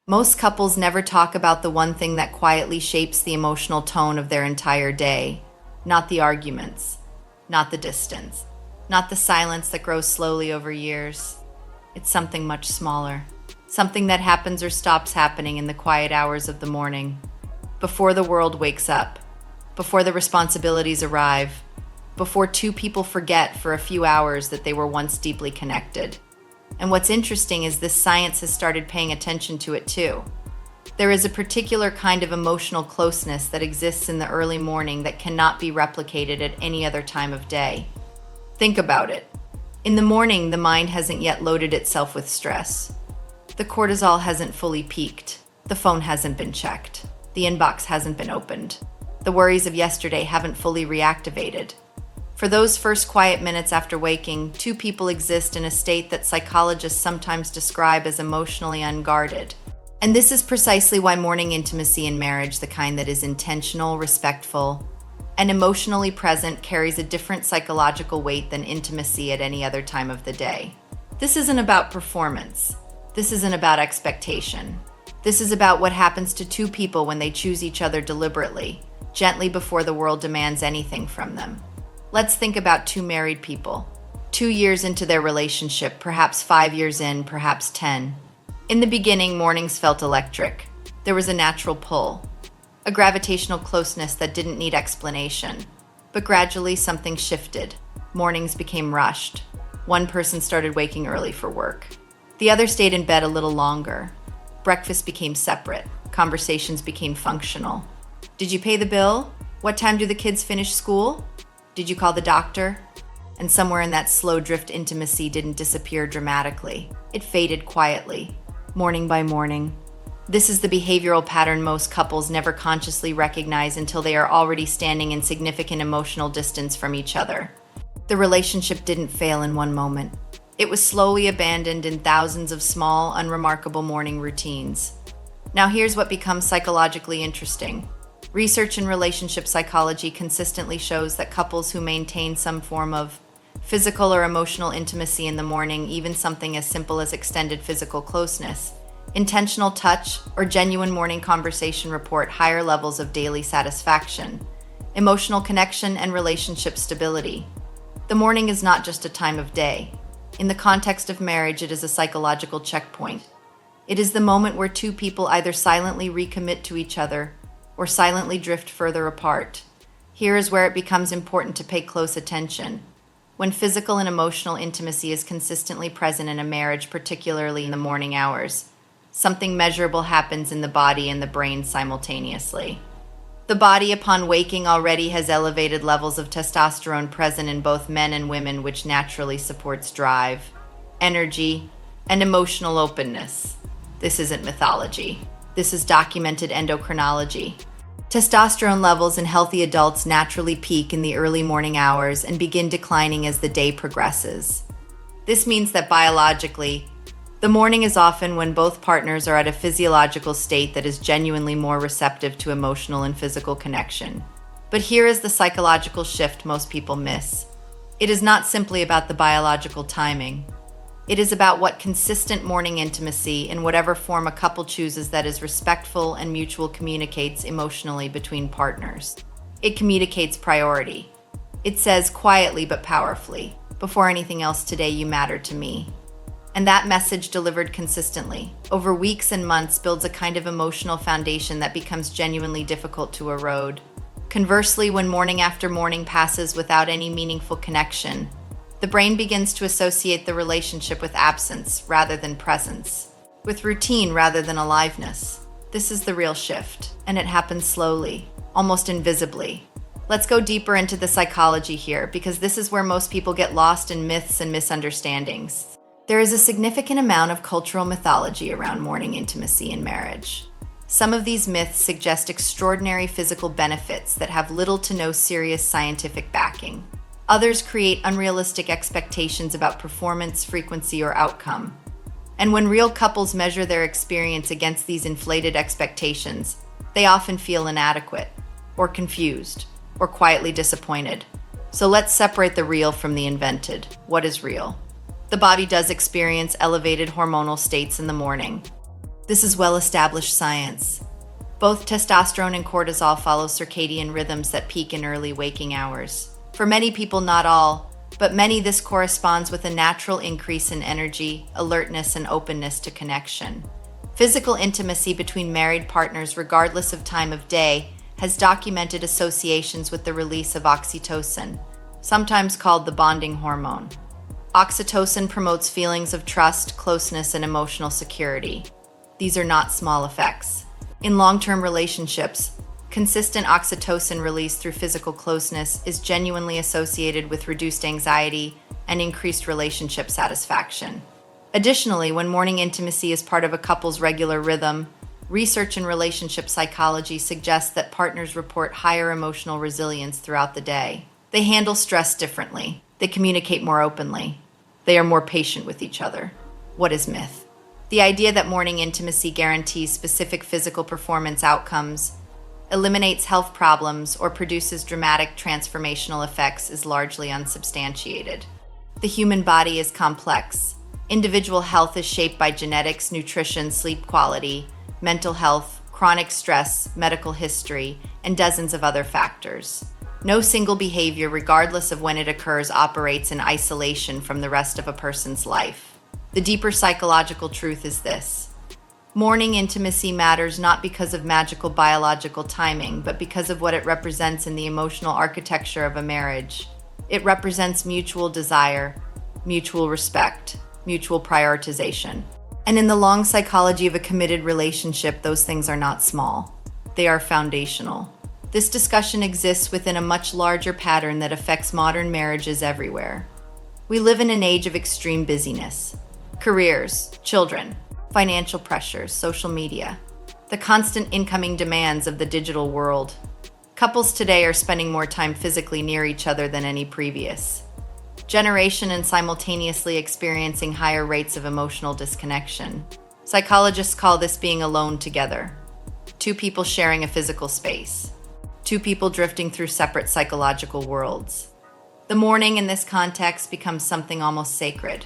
Most couples never talk about the one thing that quietly shapes the emotional tone of their entire day. Not the arguments, not the distance, not the silence that grows slowly over years. It's something much smaller. Something that happens or stops happening in the quiet hours of the morning. Before the world wakes up. Before the responsibilities arrive. Before two people forget for a few hours that they were once deeply connected. And what's interesting is this science has started paying attention to it too. There is a particular kind of emotional closeness that exists in the early morning that cannot be replicated at any other time of day. Think about it. In the morning, the mind hasn't yet loaded itself with stress. The cortisol hasn't fully peaked. The phone hasn't been checked. The inbox hasn't been opened. The worries of yesterday haven't fully reactivated. For those first quiet minutes after waking, two people exist in a state that psychologists sometimes describe as emotionally unguarded. And this is precisely why morning intimacy in marriage, the kind that is intentional, respectful, and emotionally present, carries a different psychological weight than intimacy at any other time of the day. This isn't about performance. This isn't about expectation. This is about what happens to two people when they choose each other deliberately, gently before the world demands anything from them. Let's think about two married people. 2 years into their relationship, perhaps 5 years in, perhaps 10. In the beginning, mornings felt electric. There was a natural pull, a gravitational closeness that didn't need explanation. But gradually, something shifted. Mornings became rushed. One person started waking early for work. The other stayed in bed a little longer. Breakfast became separate. Conversations became functional. Did you pay the bill? What time do the kids finish school? Did you call the doctor? And somewhere in that slow drift, intimacy didn't disappear dramatically. It faded quietly, morning by morning. This is the behavioral pattern most couples never consciously recognize until they are already standing in significant emotional distance from each other. The relationship didn't fail in one moment. It was slowly abandoned in thousands of small, unremarkable morning routines. Now here's what becomes psychologically interesting. Research in relationship psychology consistently shows that couples who maintain some form of physical or emotional intimacy in the morning, even something as simple as extended physical closeness, intentional touch, or genuine morning conversation, report higher levels of daily satisfaction, emotional connection, and relationship stability. The morning is not just a time of day. In the context of marriage, it is a psychological checkpoint. It is the moment where two people either silently recommit to each other or silently drift further apart. Here is where it becomes important to pay close attention. When physical and emotional intimacy is consistently present in a marriage, particularly in the morning hours, something measurable happens in the body and the brain simultaneously. The body, upon waking, already has elevated levels of testosterone present in both men and women, which naturally supports drive, energy, and emotional openness. This isn't mythology. This is documented endocrinology. Testosterone levels in healthy adults naturally peak in the early morning hours and begin declining as the day progresses. This means that biologically, the morning is often when both partners are at a physiological state that is genuinely more receptive to emotional and physical connection. But here is the psychological shift most people miss. It is not simply about the biological timing. It is about what consistent morning intimacy, in whatever form a couple chooses, that is respectful and mutual, communicates emotionally between partners. It communicates priority. It says quietly but powerfully, "Before anything else today, you matter to me." And that message, delivered consistently, over weeks and months, builds a kind of emotional foundation that becomes genuinely difficult to erode. Conversely, when morning after morning passes without any meaningful connection, the brain begins to associate the relationship with absence rather than presence, with routine rather than aliveness. This is the real shift, and it happens slowly, almost invisibly. Let's go deeper into the psychology here, because this is where most people get lost in myths and misunderstandings. There is a significant amount of cultural mythology around morning intimacy in marriage. Some of these myths suggest extraordinary physical benefits that have little to no serious scientific backing. Others create unrealistic expectations about performance, frequency, or outcome. And when real couples measure their experience against these inflated expectations, they often feel inadequate, or confused, or quietly disappointed. So let's separate the real from the invented. What is real? The body does experience elevated hormonal states in the morning. This is well-established science. Both testosterone and cortisol follow circadian rhythms that peak in early waking hours. For many people, not all, but many, this corresponds with a natural increase in energy, alertness, and openness to connection. Physical intimacy between married partners, regardless of time of day, has documented associations with the release of oxytocin, sometimes called the bonding hormone. Oxytocin promotes feelings of trust, closeness, and emotional security. These are not small effects. In long-term relationships, consistent oxytocin release through physical closeness is genuinely associated with reduced anxiety and increased relationship satisfaction. Additionally, when morning intimacy is part of a couple's regular rhythm, research in relationship psychology suggests that partners report higher emotional resilience throughout the day. They handle stress differently. They communicate more openly. They are more patient with each other. What is myth? The idea that morning intimacy guarantees specific physical performance outcomes, eliminates health problems, or produces dramatic transformational effects is largely unsubstantiated. The human body is complex. Individual health is shaped by genetics, nutrition, sleep quality, mental health, chronic stress, medical history, and dozens of other factors. No single behavior, regardless of when it occurs, operates in isolation from the rest of a person's life. The deeper psychological truth is this: morning intimacy matters not because of magical biological timing, but because of what it represents in the emotional architecture of a marriage. It represents mutual desire, mutual respect, mutual prioritization. And in the long psychology of a committed relationship, those things are not small. They are foundational. This discussion exists within a much larger pattern that affects modern marriages everywhere. We live in an age of extreme busyness. Careers, children, financial pressures, social media, the constant incoming demands of the digital world. Couples today are spending more time physically near each other than any previous generation and simultaneously experiencing higher rates of emotional disconnection. Psychologists call this being alone together. Two people sharing a physical space. Two people drifting through separate psychological worlds. The morning in this context becomes something almost sacred.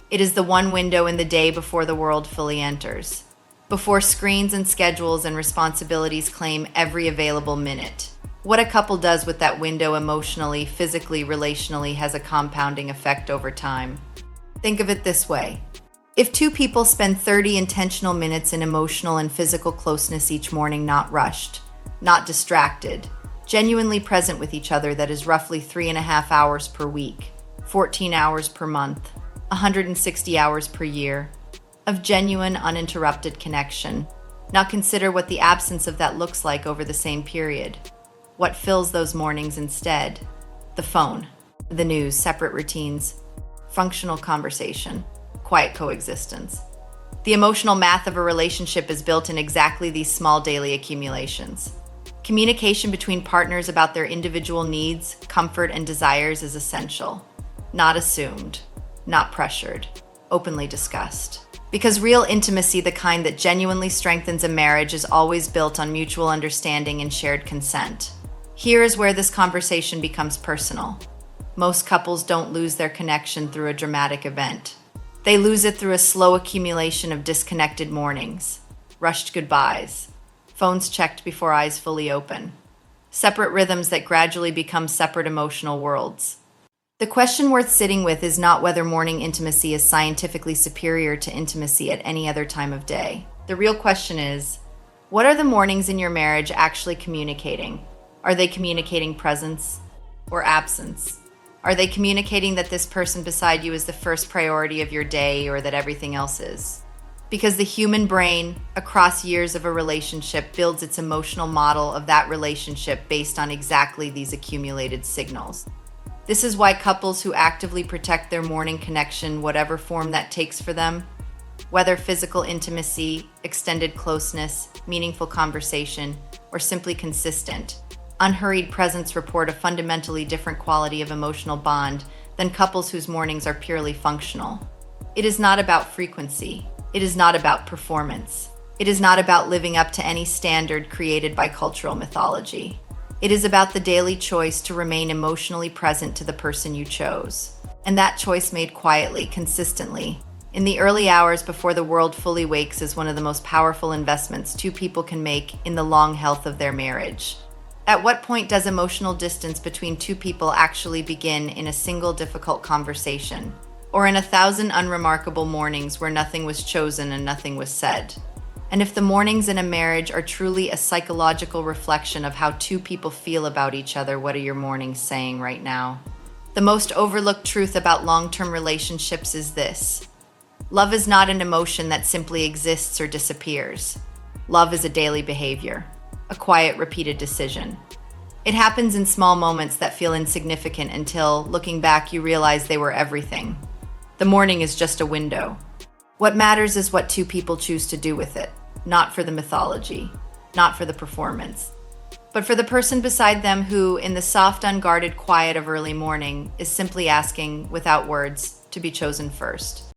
It is the one window in the day before the world fully enters, before screens and schedules and responsibilities claim every available minute. What a couple does with that window emotionally, physically, relationally has a compounding effect over time. Think of it this way. If two people spend 30 intentional minutes in emotional and physical closeness each morning, not rushed, not distracted, genuinely present with each other, that is roughly 3.5 hours per week, 14 hours per month, 160 hours per year, of genuine, uninterrupted connection. Now consider what the absence of that looks like over the same period. What fills those mornings instead? The phone, the news, separate routines, functional conversation, quiet coexistence. The emotional math of a relationship is built in exactly these small daily accumulations. Communication between partners about their individual needs, comfort, and desires is essential. Not assumed, not pressured, openly discussed. Because real intimacy, the kind that genuinely strengthens a marriage, is always built on mutual understanding and shared consent. Here is where this conversation becomes personal. Most couples don't lose their connection through a dramatic event. They lose it through a slow accumulation of disconnected mornings, rushed goodbyes, phones checked before eyes fully open, separate rhythms that gradually become separate emotional worlds. The question worth sitting with is not whether morning intimacy is scientifically superior to intimacy at any other time of day. The real question is, what are the mornings in your marriage actually communicating? Are they communicating presence or absence? Are they communicating that this person beside you is the first priority of your day, or that everything else is? Because the human brain, across years of a relationship, builds its emotional model of that relationship based on exactly these accumulated signals. This is why couples who actively protect their morning connection, whatever form that takes for them, whether physical intimacy, extended closeness, meaningful conversation, or simply consistent, unhurried presence, report a fundamentally different quality of emotional bond than couples whose mornings are purely functional. It is not about frequency. It is not about performance. It is not about living up to any standard created by cultural mythology. It is about the daily choice to remain emotionally present to the person you chose. And that choice made quietly, consistently, in the early hours before the world fully wakes is one of the most powerful investments two people can make in the long health of their marriage. At what point does emotional distance between two people actually begin in a single difficult conversation, or in 1,000 unremarkable mornings where nothing was chosen and nothing was said? And if the mornings in a marriage are truly a psychological reflection of how two people feel about each other, what are your mornings saying right now? The most overlooked truth about long-term relationships is this: love is not an emotion that simply exists or disappears. Love is a daily behavior, a quiet, repeated decision. It happens in small moments that feel insignificant until, looking back, you realize they were everything. The morning is just a window. What matters is what two people choose to do with it, not for the mythology, not for the performance, but for the person beside them who, in the soft, unguarded quiet of early morning, is simply asking, without words, to be chosen first.